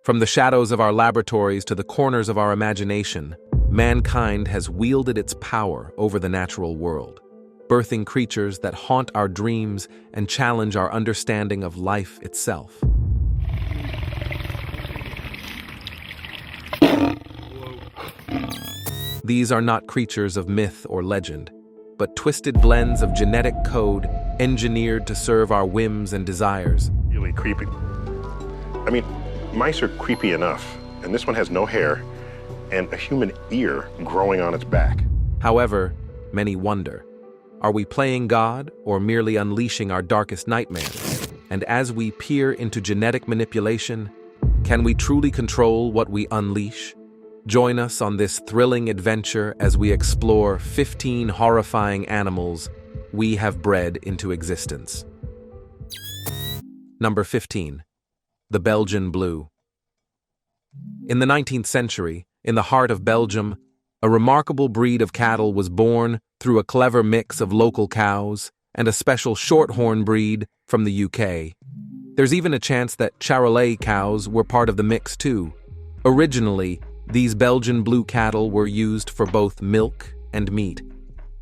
From the shadows of our laboratories to the corners of our imagination, mankind has wielded its power over the natural world, birthing creatures that haunt our dreams and challenge our understanding of life itself. These are not creatures of myth or legend, but twisted blends of genetic code engineered to serve our whims and desires. Really creepy. I mean, mice are creepy enough, and this one has no hair and a human ear growing on its back. However, many wonder, are we playing God or merely unleashing our darkest nightmares? And as we peer into genetic manipulation, can we truly control what we unleash? Join us on this thrilling adventure as we explore 15 horrifying animals we have bred into existence. Number 15. The Belgian Blue. In the 19th century, in the heart of Belgium, a remarkable breed of cattle was born through a clever mix of local cows and a special shorthorn breed from the UK. There's even a chance that Charolais cows were part of the mix too. Originally, these Belgian Blue cattle were used for both milk and meat.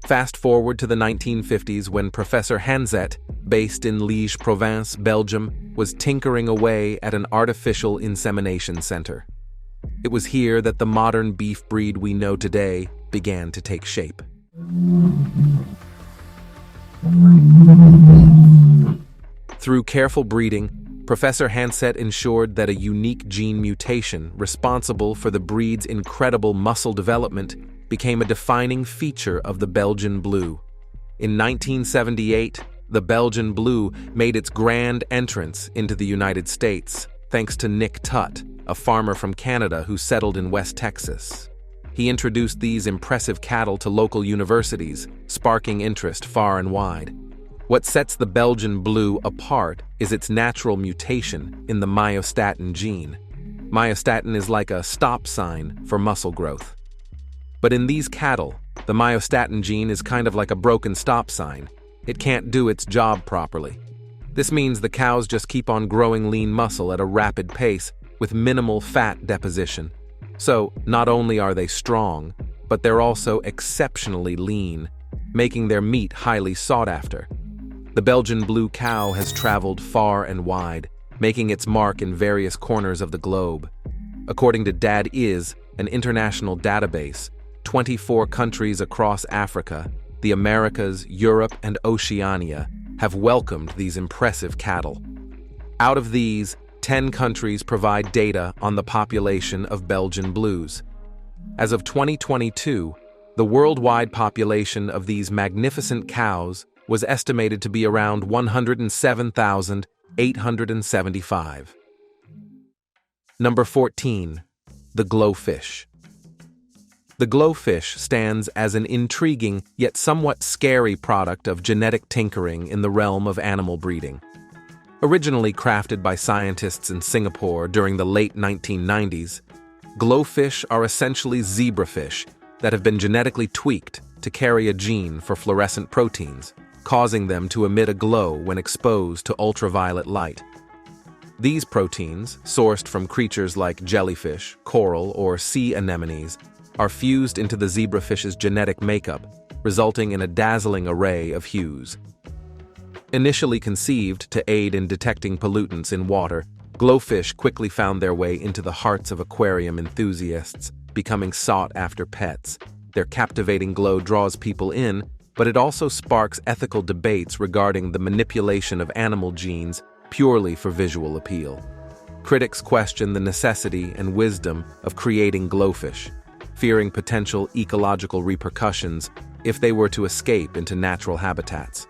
Fast forward to the 1950s when Professor Hanzet, based in Liger province, Belgium, was tinkering away at an artificial insemination center. It was here that the modern beef breed we know today began to take shape. Through careful breeding, Professor Hanzet ensured that a unique gene mutation responsible for the breed's incredible muscle development became a defining feature of the Belgian Blue. In 1978, the Belgian Blue made its grand entrance into the United States, thanks to Nick Tutt, a farmer from Canada who settled in West Texas. He introduced these impressive cattle to local universities, sparking interest far and wide. What sets the Belgian Blue apart is its natural mutation in the myostatin gene. Myostatin is like a stop sign for muscle growth. But in these cattle, the myostatin gene is kind of like a broken stop sign. It can't do its job properly. This means the cows just keep on growing lean muscle at a rapid pace with minimal fat deposition. So, not only are they strong, but they're also exceptionally lean, making their meat highly sought after. The Belgian Blue cow has traveled far and wide, making its mark in various corners of the globe. According to DAD-IS, an international database, 24 countries across Africa, the Americas, Europe, and Oceania have welcomed these impressive cattle. Out of these, 10 countries provide data on the population of Belgian Blues. As of 2022, the worldwide population of these magnificent cows was estimated to be around 107,875. Number 14. The Glowfish. The Glowfish stands as an intriguing yet somewhat scary product of genetic tinkering in the realm of animal breeding. Originally crafted by scientists in Singapore during the late 1990s, glowfish are essentially zebrafish that have been genetically tweaked to carry a gene for fluorescent proteins, causing them to emit a glow when exposed to ultraviolet light. These proteins, sourced from creatures like jellyfish, coral, or sea anemones, are fused into the zebrafish's genetic makeup, resulting in a dazzling array of hues. Initially conceived to aid in detecting pollutants in water, glowfish quickly found their way into the hearts of aquarium enthusiasts, becoming sought-after pets. Their captivating glow draws people in, but it also sparks ethical debates regarding the manipulation of animal genes purely for visual appeal. Critics question the necessity and wisdom of creating glowfish, fearing potential ecological repercussions if they were to escape into natural habitats.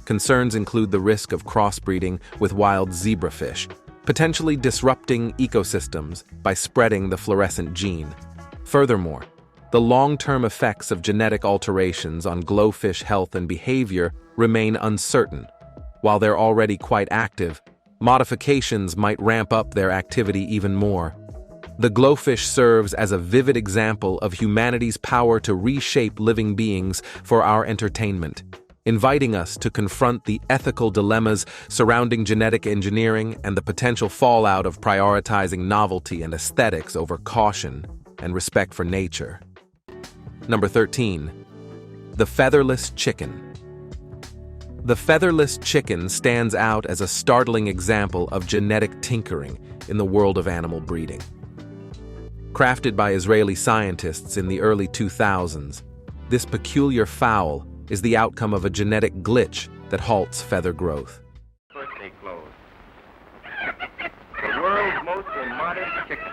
Concerns include the risk of crossbreeding with wild zebrafish, potentially disrupting ecosystems by spreading the fluorescent gene. Furthermore, the long-term effects of genetic alterations on glowfish health and behavior remain uncertain. While they're already quite active, modifications might ramp up their activity even more. The glowfish serves as a vivid example of humanity's power to reshape living beings for our entertainment. inviting us to confront the ethical dilemmas surrounding genetic engineering and the potential fallout of prioritizing novelty and aesthetics over caution and respect for nature. Number 13. The Featherless Chicken. The featherless chicken stands out as a startling example of genetic tinkering in the world of animal breeding. Crafted by Israeli scientists in the early 2000s, this peculiar fowl is the outcome of a genetic glitch that halts feather growth. Birthday clothes. The world's most immodest chicken.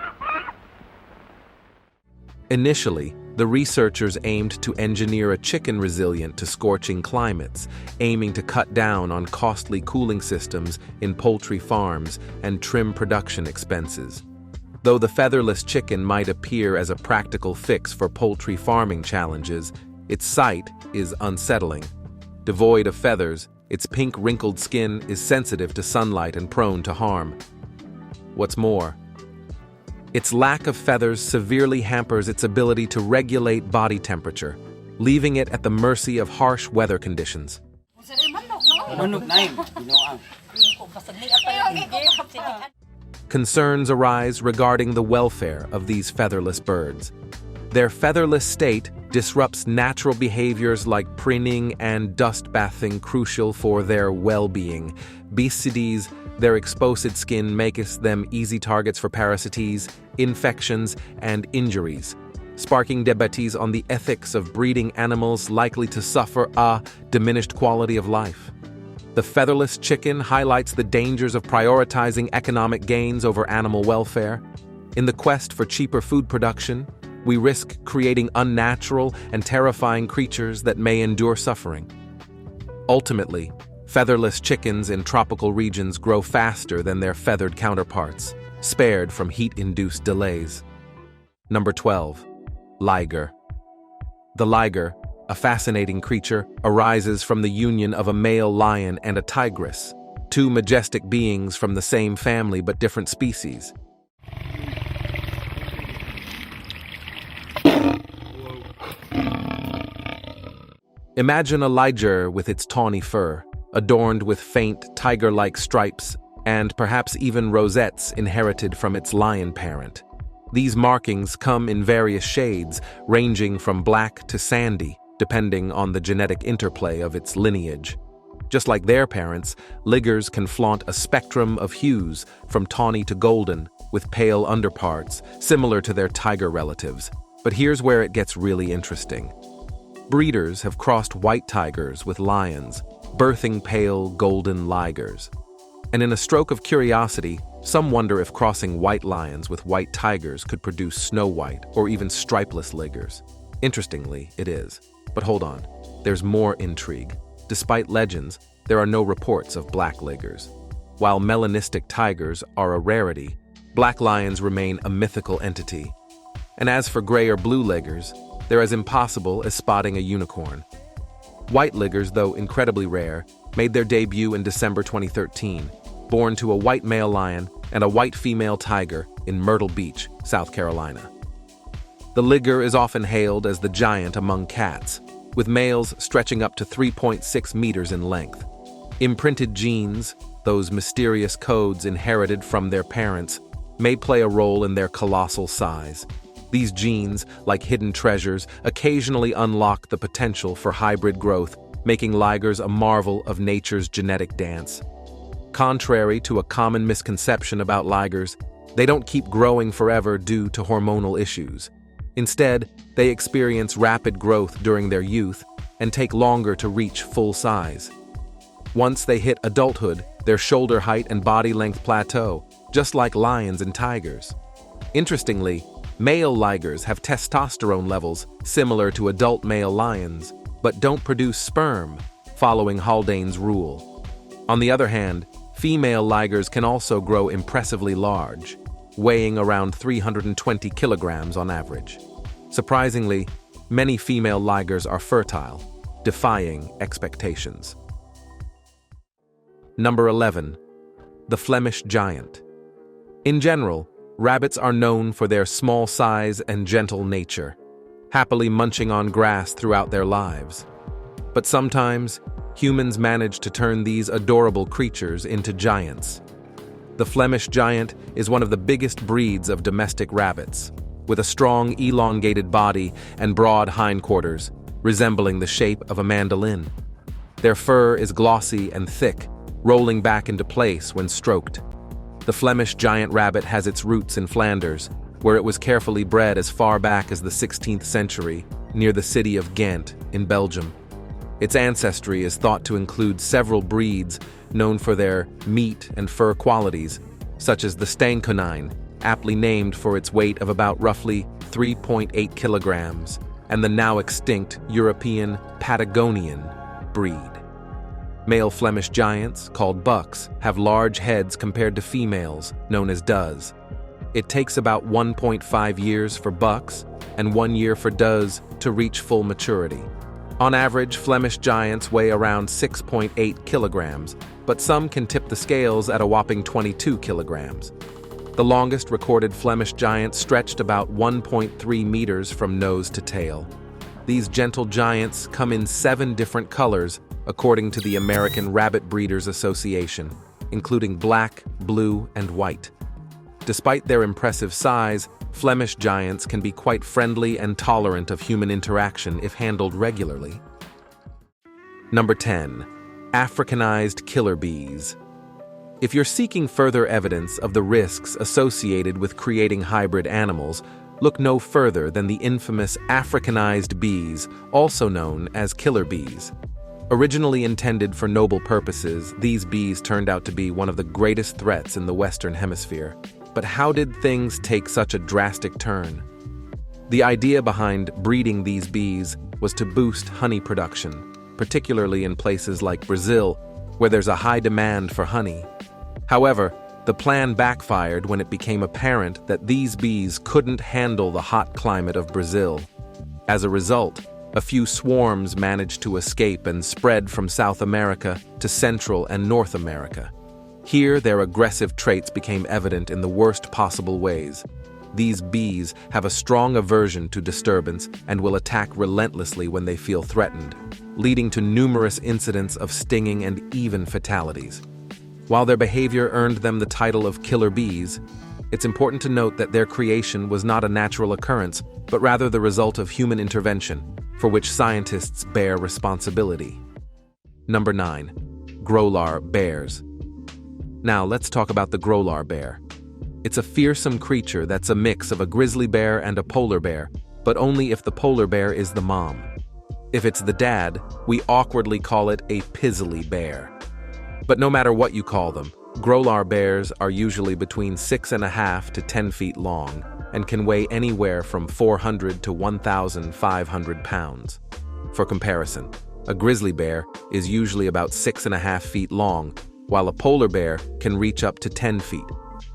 Initially, the researchers aimed to engineer a chicken resilient to scorching climates, aiming to cut down on costly cooling systems in poultry farms and trim production expenses. Though the featherless chicken might appear as a practical fix for poultry farming challenges, its sight is unsettling. Devoid of feathers, its pink wrinkled skin is sensitive to sunlight and prone to harm. What's more, its lack of feathers severely hampers its ability to regulate body temperature, leaving it at the mercy of harsh weather conditions. Concerns arise regarding the welfare of these featherless birds. Their featherless state disrupts natural behaviors like preening and dust bathing crucial for their well-being. Besides, their exposed skin makes them easy targets for parasites, infections, and injuries, sparking debates on the ethics of breeding animals likely to suffer a diminished quality of life. The featherless chicken highlights the dangers of prioritizing economic gains over animal welfare. In the quest for cheaper food production, we risk creating unnatural and terrifying creatures that may endure suffering. Ultimately, featherless chickens in tropical regions grow faster than their feathered counterparts, spared from heat-induced delays. Number 12. Liger. The liger, a fascinating creature, arises from the union of a male lion and a tigress, two majestic beings from the same family but different species. Imagine a liger with its tawny fur, adorned with faint, tiger-like stripes, and perhaps even rosettes inherited from its lion parent. These markings come in various shades, ranging from black to sandy, depending on the genetic interplay of its lineage. Just like their parents, ligers can flaunt a spectrum of hues, from tawny to golden, with pale underparts, similar to their tiger relatives. But here's where it gets really interesting. Breeders have crossed white tigers with lions, birthing pale golden ligers. And in a stroke of curiosity, some wonder if crossing white lions with white tigers could produce snow white or even stripeless ligers. Interestingly, it is. But hold on, there's more intrigue. Despite legends, there are no reports of black ligers. While melanistic tigers are a rarity, black lions remain a mythical entity. And as for gray or blue ligers, they're as impossible as spotting a unicorn. White ligers, though incredibly rare, made their debut in December 2013, born to a white male lion and a white female tiger in Myrtle Beach, South Carolina. The liger is often hailed as the giant among cats, with males stretching up to 3.6 meters in length. Imprinted genes, those mysterious codes inherited from their parents, may play a role in their colossal size. These genes, like hidden treasures, occasionally unlock the potential for hybrid growth, making ligers a marvel of nature's genetic dance. Contrary to a common misconception about ligers, they don't keep growing forever due to hormonal issues. Instead, they experience rapid growth during their youth and take longer to reach full size. Once they hit adulthood, their shoulder height and body length plateau, just like lions and tigers. Interestingly, male ligers have testosterone levels similar to adult male lions, but don't produce sperm, following Haldane's rule. On the other hand, female ligers can also grow impressively large, weighing around 320 kilograms on average. Surprisingly, many female ligers are fertile, defying expectations. Number 11. The Flemish Giant. In general, rabbits are known for their small size and gentle nature, happily munching on grass throughout their lives. But sometimes, humans managed to turn these adorable creatures into giants. The Flemish Giant is one of the biggest breeds of domestic rabbits, with a strong, elongated body and broad hindquarters, resembling the shape of a mandolin. Their fur is glossy and thick, rolling back into place when stroked. The Flemish Giant rabbit has its roots in Flanders, where it was carefully bred as far back as the 16th century, near the city of Ghent in Belgium. Its ancestry is thought to include several breeds known for their meat and fur qualities, such as the Steenkonijn, aptly named for its weight of about roughly 3.8 kilograms, and the now extinct European Patagonian breed. Male Flemish giants, called bucks, have large heads compared to females, known as does. It takes about 1.5 years for bucks and 1 year for does to reach full maturity. On average, Flemish giants weigh around 6.8 kilograms, but some can tip the scales at a whopping 22 kilograms. The longest recorded Flemish giant stretched about 1.3 meters from nose to tail. These gentle giants come in 7 different colors, according to the American Rabbit Breeders Association, including black, blue, and white. Despite their impressive size, Flemish giants can be quite friendly and tolerant of human interaction if handled regularly. Number 10. Africanized killer bees. If you're seeking further evidence of the risks associated with creating hybrid animals, look no further than the infamous Africanized bees, also known as killer bees. Originally intended for noble purposes, these bees turned out to be one of the greatest threats in the Western Hemisphere. But how did things take such a drastic turn? The idea behind breeding these bees was to boost honey production, particularly in places like Brazil, where there's a high demand for honey. However, the plan backfired when it became apparent that these bees couldn't handle the hot climate of Brazil. As a result, a few swarms managed to escape and spread from South America to Central and North America. Here, their aggressive traits became evident in the worst possible ways. These bees have a strong aversion to disturbance and will attack relentlessly when they feel threatened, leading to numerous incidents of stinging and even fatalities. While their behavior earned them the title of killer bees, it's important to note that their creation was not a natural occurrence, but rather the result of human intervention, for which scientists bear responsibility. Number 9. Growlar bears. Now let's talk about the growlar bear. It's a fearsome creature that's a mix of a grizzly bear and a polar bear, but only if the polar bear is the mom. If it's the dad, we awkwardly call it a pizzly bear. But no matter what you call them, growlar bears are usually between 6.5 to 10 feet long and can weigh anywhere from 400 to 1,500 pounds. For comparison, a grizzly bear is usually about 6.5 feet long, while a polar bear can reach up to 10 feet.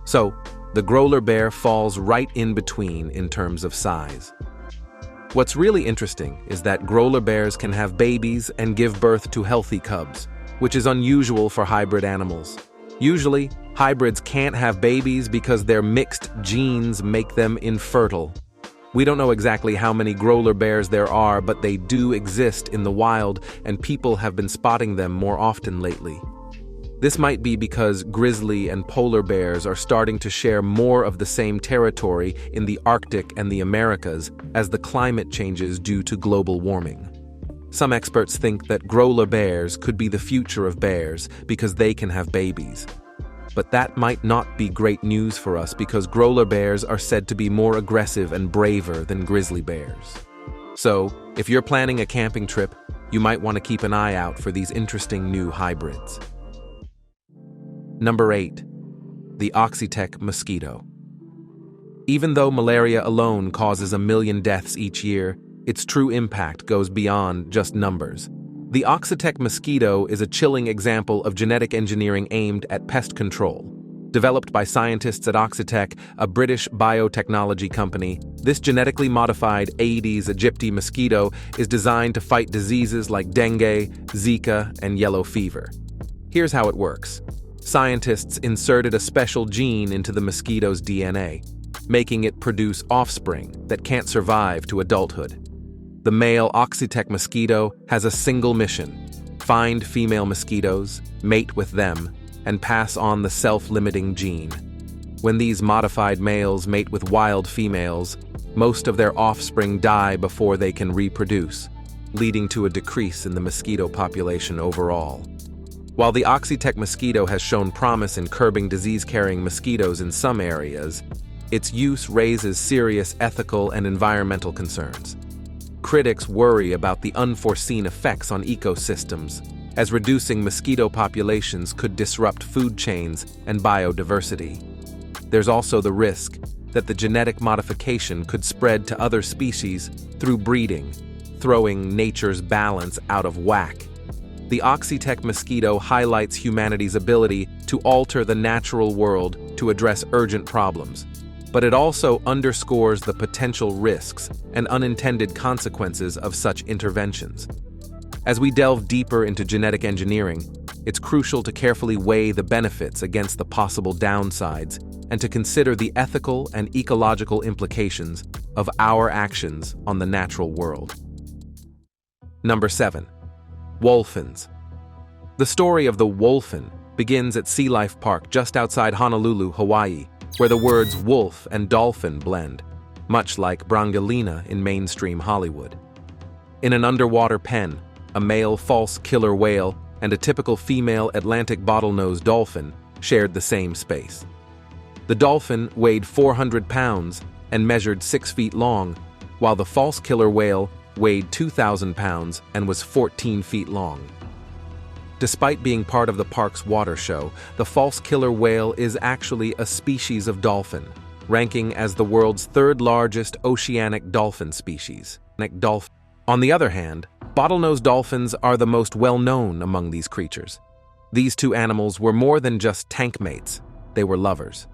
So, the growlar bear falls right in between in terms of size. What's really interesting is that growlar bears can have babies and give birth to healthy cubs, which is unusual for hybrid animals. Usually, hybrids can't have babies because their mixed genes make them infertile. We don't know exactly how many growlar bears there are, but they do exist in the wild, and people have been spotting them more often lately. This might be because grizzly and polar bears are starting to share more of the same territory in the Arctic and the Americas as the climate changes due to global warming. Some experts think that growlar bears could be the future of bears because they can have babies. But that might not be great news for us because growlar bears are said to be more aggressive and braver than grizzly bears. So, if you're planning a camping trip, you might want to keep an eye out for these interesting new hybrids. Number 8. The Oxyc Mosquito. Even though malaria alone causes 1 million deaths each year, its true impact goes beyond just numbers. The Oxyc Mosquito is a chilling example of genetic engineering aimed at pest control. Developed by scientists at Oxyc, a British biotechnology company, this genetically modified Aedes aegypti mosquito is designed to fight diseases like dengue, Zika, and yellow fever. Here's how it works. Scientists inserted a special gene into the mosquito's DNA, making it produce offspring that can't survive to adulthood. The male Oxyc mosquito has a single mission: find female mosquitoes, mate with them, and pass on the self-limiting gene. When these modified males mate with wild females, most of their offspring die before they can reproduce, leading to a decrease in the mosquito population overall. While the Oxyc mosquito has shown promise in curbing disease-carrying mosquitoes in some areas, its use raises serious ethical and environmental concerns. Critics worry about the unforeseen effects on ecosystems, as reducing mosquito populations could disrupt food chains and biodiversity. There's also the risk that the genetic modification could spread to other species through breeding, throwing nature's balance out of whack. The Oxyc mosquito highlights humanity's ability to alter the natural world to address urgent problems, but it also underscores the potential risks and unintended consequences of such interventions. As we delve deeper into genetic engineering, it's crucial to carefully weigh the benefits against the possible downsides and to consider the ethical and ecological implications of our actions on the natural world. Number 7. Wolfins. The story of the wolfin begins at Sea Life Park just outside Honolulu, Hawaii, where the words wolf and dolphin blend, much like Brangelina in mainstream Hollywood. In an underwater pen, a male false killer whale and a typical female Atlantic bottlenose dolphin shared the same space. The dolphin weighed 400 pounds and measured 6 feet long, while the false killer whale weighed 2,000 pounds and was 14 feet long. Despite being part of the park's water show, the false killer whale is actually a species of dolphin, ranking as the world's third largest oceanic dolphin species. On the other hand, bottlenose dolphins are the most well-known among these creatures. These two animals were more than just tank mates, they were lovers.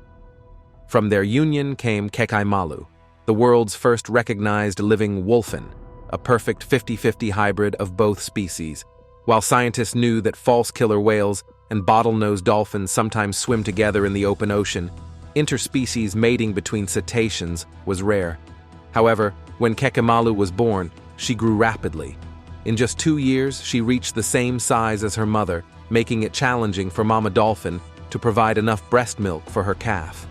From their union came Kekaimalu, the world's first recognized living wolfin, a perfect 50-50 hybrid of both species. While scientists knew that false killer whales and bottlenose dolphins sometimes swim together in the open ocean, interspecies mating between cetaceans was rare. However, when Kekaimalu was born, she grew rapidly. In just 2 years, she reached the same size as her mother, making it challenging for Mama Dolphin to provide enough breast milk for her calf.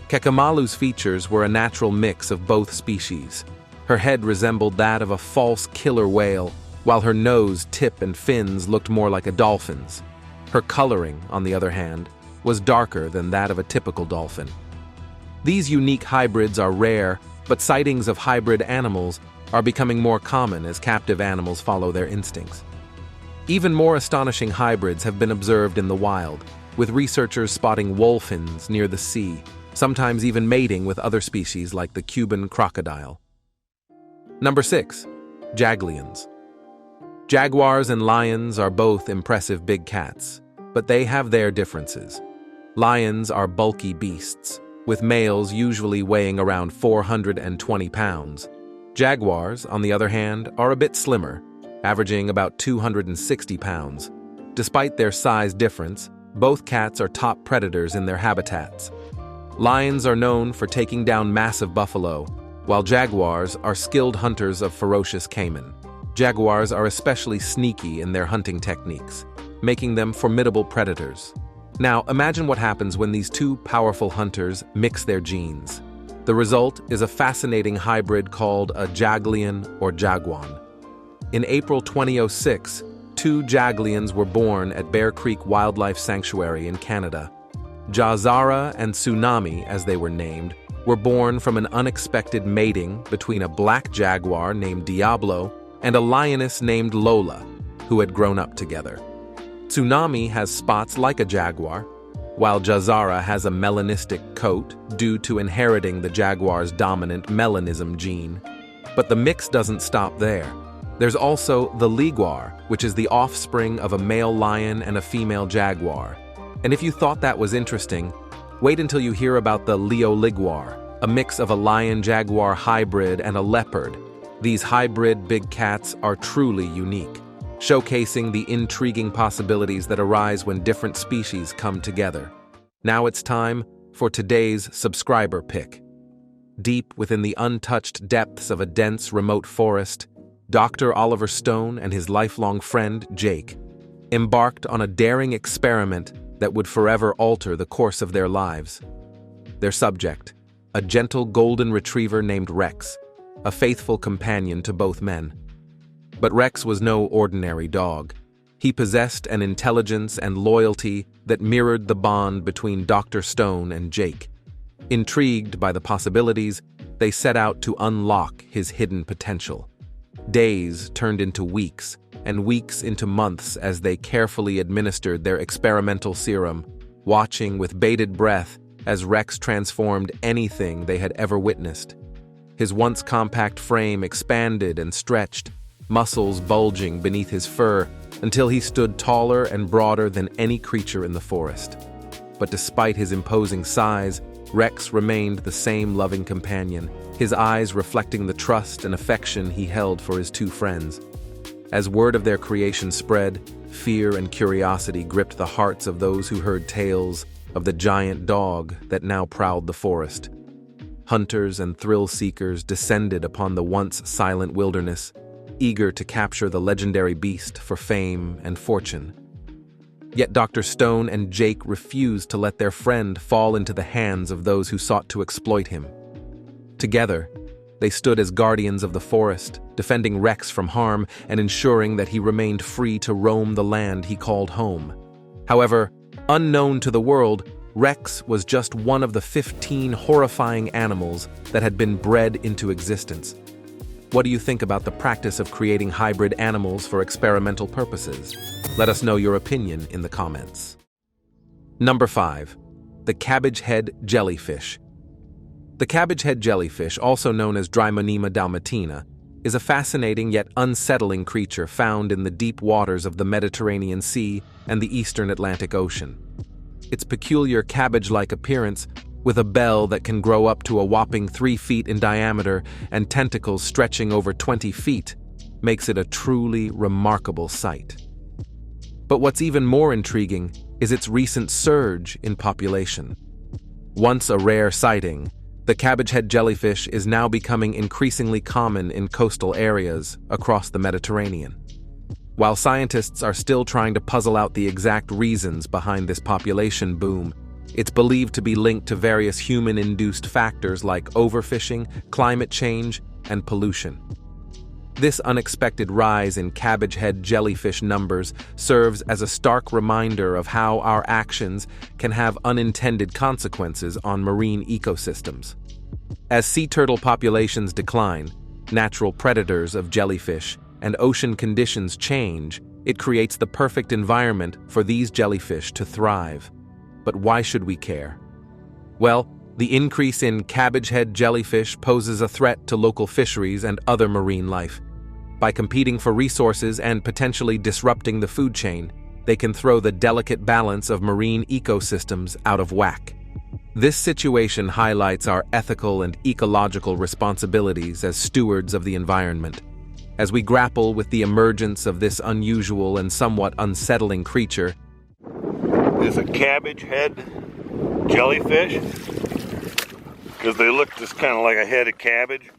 Kekaimalu's features were a natural mix of both species. Her head resembled that of a false killer whale, while her nose, tip, and fins looked more like a dolphin's. Her coloring, on the other hand, was darker than that of a typical dolphin. These unique hybrids are rare, but sightings of hybrid animals are becoming more common as captive animals follow their instincts. Even more astonishing hybrids have been observed in the wild, with researchers spotting wolfins near the sea, sometimes even mating with other species like the Cuban crocodile. Number 6. Jaglions. Jaguars and lions are both impressive big cats, but they have their differences. Lions are bulky beasts, with males usually weighing around 420 pounds. Jaguars, on the other hand, are a bit slimmer, averaging about 260 pounds. Despite their size difference, both cats are top predators in their habitats. Lions are known for taking down massive buffalo, while jaguars are skilled hunters of ferocious caiman. Jaguars are especially sneaky in their hunting techniques, making them formidable predators. Now, imagine what happens when these two powerful hunters mix their genes. The result is a fascinating hybrid called a Jaglion or Jaguan. In April 2006, 2 Jaglions were born at Bear Creek Wildlife Sanctuary in Canada. Jazara and Tsunami, as they were named, were born from an unexpected mating between a black jaguar named Diablo and a lioness named Lola, who had grown up together. Tsunami has spots like a jaguar, while Jazara has a melanistic coat due to inheriting the jaguar's dominant melanism gene. But the mix doesn't stop there. There's also the Liger, which is the offspring of a male lion and a female jaguar. And if you thought that was interesting, wait until you hear about the Liger, a mix of a lion-jaguar hybrid and a leopard. These hybrid big cats are truly unique, showcasing the intriguing possibilities that arise when different species come together. Now it's time for today's subscriber pick. Deep within the untouched depths of a dense, remote forest, Dr. Oliver Stone and his lifelong friend, Jake, embarked on a daring experiment that would forever alter the course of their lives. Their subject, a gentle golden retriever named Rex, a faithful companion to both men. But Rex was no ordinary dog. He possessed an intelligence and loyalty that mirrored the bond between Dr. Stone and Jake. Intrigued by the possibilities, they set out to unlock his hidden potential. Days turned into weeks, and weeks into months as they carefully administered their experimental serum, watching with bated breath as Rex transformed anything they had ever witnessed. His once compact frame expanded and stretched, muscles bulging beneath his fur, until he stood taller and broader than any creature in the forest. But despite his imposing size, Rex remained the same loving companion, his eyes reflecting the trust and affection he held for his two friends. As word of their creation spread, fear and curiosity gripped the hearts of those who heard tales of the giant dog that now prowled the forest. Hunters and thrill-seekers descended upon the once silent wilderness, eager to capture the legendary beast for fame and fortune. Yet Dr. Stone and Jake refused to let their friend fall into the hands of those who sought to exploit him. Together, they stood as guardians of the forest, defending Rex from harm and ensuring that he remained free to roam the land he called home. However, unknown to the world, Rex was just one of the 15 horrifying animals that had been bred into existence. What do you think about the practice of creating hybrid animals for experimental purposes? Let us know your opinion in the comments. Number 5. The Cabbage Head Jellyfish. The cabbage head jellyfish, also known as Drymonema dalmatina, is a fascinating yet unsettling creature found in the deep waters of the Mediterranean Sea and the eastern Atlantic Ocean. Its peculiar cabbage-like appearance, with a bell that can grow up to a whopping 3 feet in diameter and tentacles stretching over 20 feet, makes it a truly remarkable sight. But what's even more intriguing is its recent surge in population. Once a rare sighting, the cabbage-head jellyfish is now becoming increasingly common in coastal areas across the Mediterranean. While scientists are still trying to puzzle out the exact reasons behind this population boom, it's believed to be linked to various human-induced factors like overfishing, climate change, and pollution. This unexpected rise in cabbage-head jellyfish numbers serves as a stark reminder of how our actions can have unintended consequences on marine ecosystems. As sea turtle populations decline, natural predators of jellyfish, and ocean conditions change, it creates the perfect environment for these jellyfish to thrive. But why should we care? Well, the increase in cabbage-head jellyfish poses a threat to local fisheries and other marine life. By competing for resources and potentially disrupting the food chain, they can throw the delicate balance of marine ecosystems out of whack. This situation highlights our ethical and ecological responsibilities as stewards of the environment. As we grapple with the emergence of this unusual and somewhat unsettling creature, is a cabbage head jellyfish, because they look just kind of like a head of cabbage.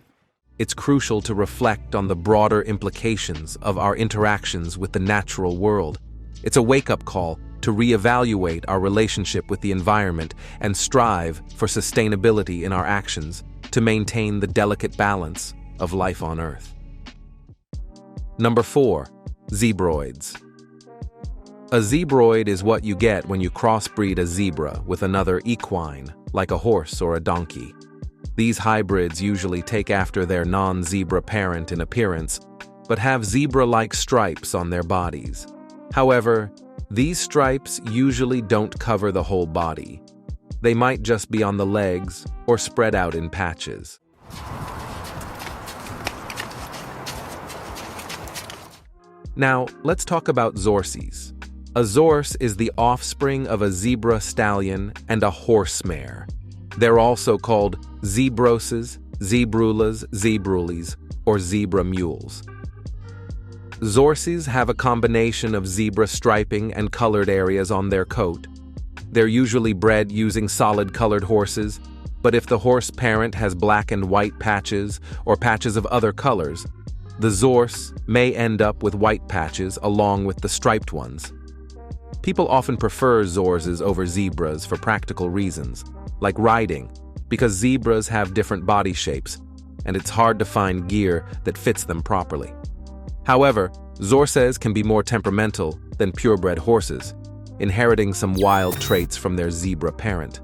it's crucial to reflect on the broader implications of our interactions with the natural world. It's a wake-up call to reevaluate our relationship with the environment and strive for sustainability in our actions to maintain the delicate balance of life on Earth. Number 4. Zebroids. A zebroid is what you get when you crossbreed a zebra with another equine, like a horse or a donkey. These hybrids usually take after their non-zebra parent in appearance, but have zebra-like stripes on their bodies. However, these stripes usually don't cover the whole body. They might just be on the legs or spread out in patches. Now, let's talk about zorses. A zorse is the offspring of a zebra stallion and a horse mare. They're also called zebroses, zebrulas, zebrulis, or zebra mules. Zorses have a combination of zebra striping and colored areas on their coat. They're usually bred using solid-colored horses, but if the horse parent has black and white patches or patches of other colors, The zorse may end up with white patches along with the striped ones. People often prefer zorses over zebras for practical reasons, like riding, because zebras have different body shapes, and it's hard to find gear that fits them properly. However, zorses can be more temperamental than purebred horses, inheriting some wild traits from their zebra parent.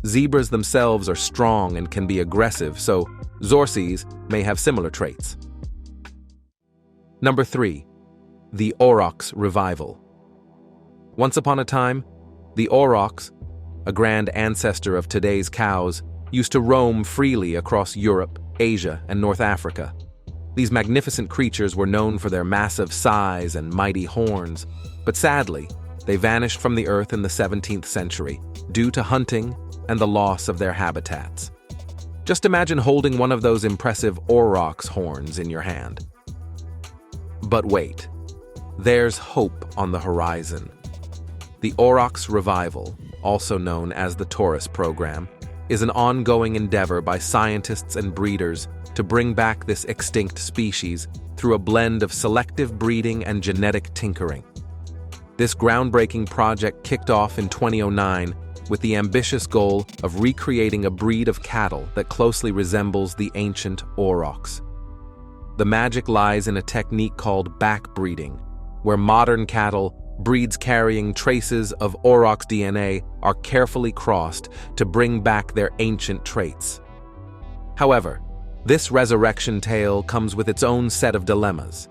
Zebras themselves are strong and can be aggressive, so zorses may have similar traits. Number 3. The aurochs revival. Once upon a time, the aurochs, a grand ancestor of today's cows, used to roam freely across Europe, Asia, and North Africa. These magnificent creatures were known for their massive size and mighty horns, but sadly, they vanished from the earth in the 17th century due to hunting and the loss of their habitats. Just imagine holding one of those impressive aurochs horns in your hand. But wait, there's hope on the horizon. The aurochs revival, also known as the Taurus program, is an ongoing endeavor by scientists and breeders to bring back this extinct species through a blend of selective breeding and genetic tinkering. This groundbreaking project kicked off in 2009 with the ambitious goal of recreating a breed of cattle that closely resembles the ancient aurochs. The magic lies in a technique called backbreeding, where modern cattle, breeds carrying traces of aurochs DNA, are carefully crossed to bring back their ancient traits. However, this resurrection tale comes with its own set of dilemmas.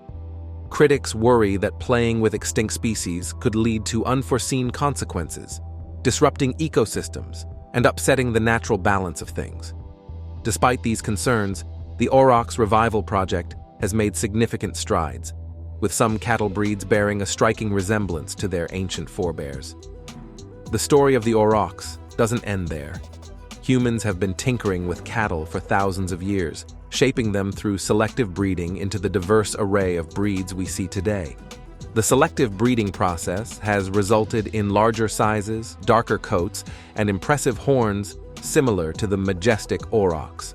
Critics worry that playing with extinct species could lead to unforeseen consequences, disrupting ecosystems and upsetting the natural balance of things. Despite these concerns, the aurochs revival project has made significant strides, with some cattle breeds bearing a striking resemblance to their ancient forebears. The story of the aurochs doesn't end there. Humans have been tinkering with cattle for thousands of years, shaping them through selective breeding into the diverse array of breeds we see today. The selective breeding process has resulted in larger sizes, darker coats, and impressive horns similar to the majestic aurochs.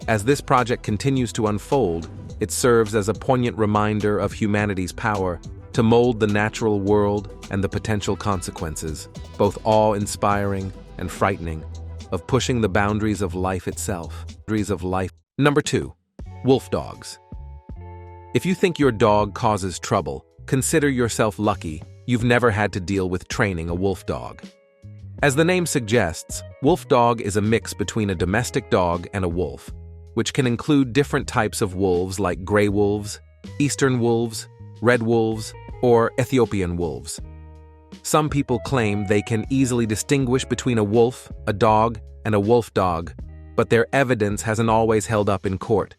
As this project continues to unfold, it serves as a poignant reminder of humanity's power to mold the natural world and the potential consequences, both awe-inspiring and frightening, of pushing the boundaries of life itself. Number 2. Wolf dogs. If you think your dog causes trouble, consider yourself lucky you've never had to deal with training a wolf dog. As the name suggests, wolf dog is a mix between a domestic dog and a wolf, which can include different types of wolves like gray wolves, eastern wolves, red wolves, or Ethiopian wolves. Some people claim they can easily distinguish between a wolf, a dog, and a wolf dog, but their evidence hasn't always held up in court.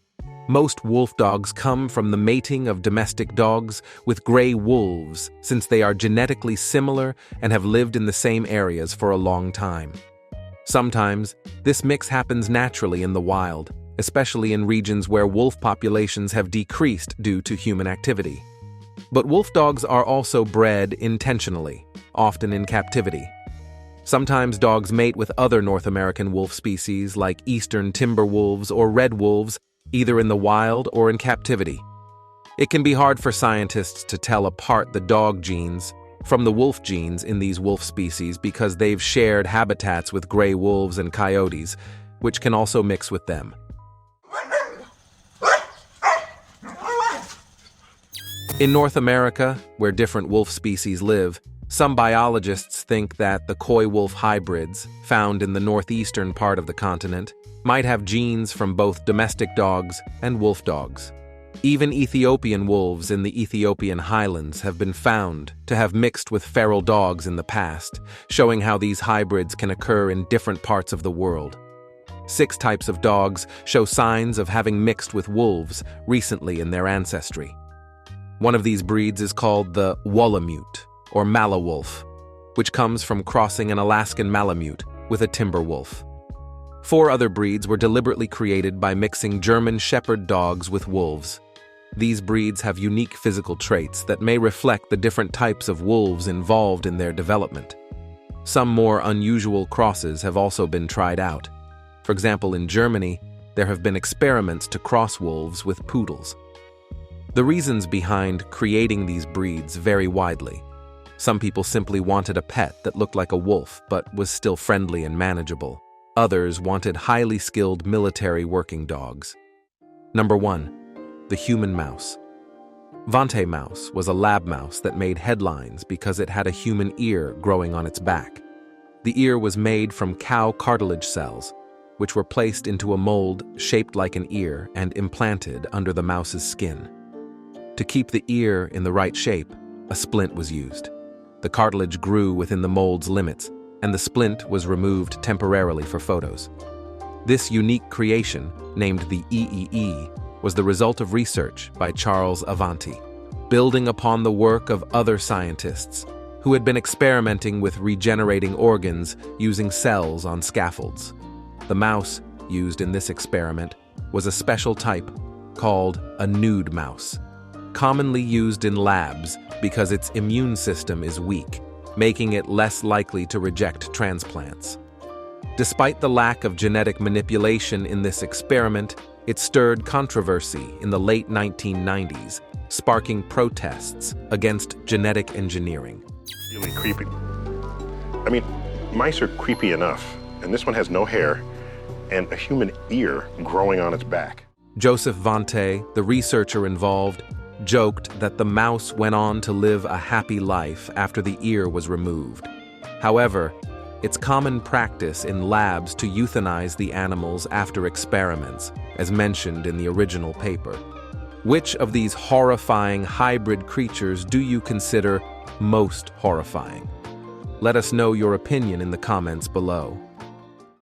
Most wolf dogs come from the mating of domestic dogs with gray wolves, since they are genetically similar and have lived in the same areas for a long time. Sometimes, this mix happens naturally in the wild, especially in regions where wolf populations have decreased due to human activity. But wolf dogs are also bred intentionally, often in captivity. Sometimes dogs mate with other North American wolf species like eastern timber wolves or red wolves, either in the wild or in captivity. It can be hard for scientists to tell apart the dog genes from the wolf genes in these wolf species because they've shared habitats with gray wolves and coyotes, which can also mix with them. In North America, where different wolf species live, some biologists think that the coy wolf hybrids, found in the northeastern part of the continent, might have genes from both domestic dogs and wolf dogs. Even Ethiopian wolves in the Ethiopian highlands have been found to have mixed with feral dogs in the past, showing how these hybrids can occur in different parts of the world. 6 types of dogs show signs of having mixed with wolves recently in their ancestry. One of these breeds is called the Walamute, or Malawolf, which comes from crossing an Alaskan Malamute with a timber wolf. 4 other breeds were deliberately created by mixing German Shepherd dogs with wolves. These breeds have unique physical traits that may reflect the different types of wolves involved in their development. Some more unusual crosses have also been tried out. For example, in Germany, there have been experiments to cross wolves with poodles. The reasons behind creating these breeds vary widely. Some people simply wanted a pet that looked like a wolf but was still friendly and manageable. Others wanted highly skilled military working dogs. Number 1. The human mouse. Vante mouse was a lab mouse that made headlines because it had a human ear growing on its back. The ear was made from cow cartilage cells, which were placed into a mold shaped like an ear and implanted under the mouse's skin. To keep the ear in the right shape, a splint was used. The cartilage grew within the mold's limits, and the splint was removed temporarily for photos. This unique creation, named the EEE, was the result of research by Charles Avanti, building upon the work of other scientists who had been experimenting with regenerating organs using cells on scaffolds. The mouse used in this experiment was a special type called a nude mouse, commonly used in labs because its immune system is weak, making it less likely to reject transplants. Despite the lack of genetic manipulation in this experiment, it stirred controversy in the late 1990s, sparking protests against genetic engineering. Really creepy. I mean, mice are creepy enough, and this one has no hair and a human ear growing on its back. Joseph Vante, the researcher involved, joked that the mouse went on to live a happy life after the ear was removed. However, it's common practice in labs to euthanize the animals after experiments, as mentioned in the original paper. Which of these horrifying hybrid creatures do you consider most horrifying? Let us know your opinion in the comments below.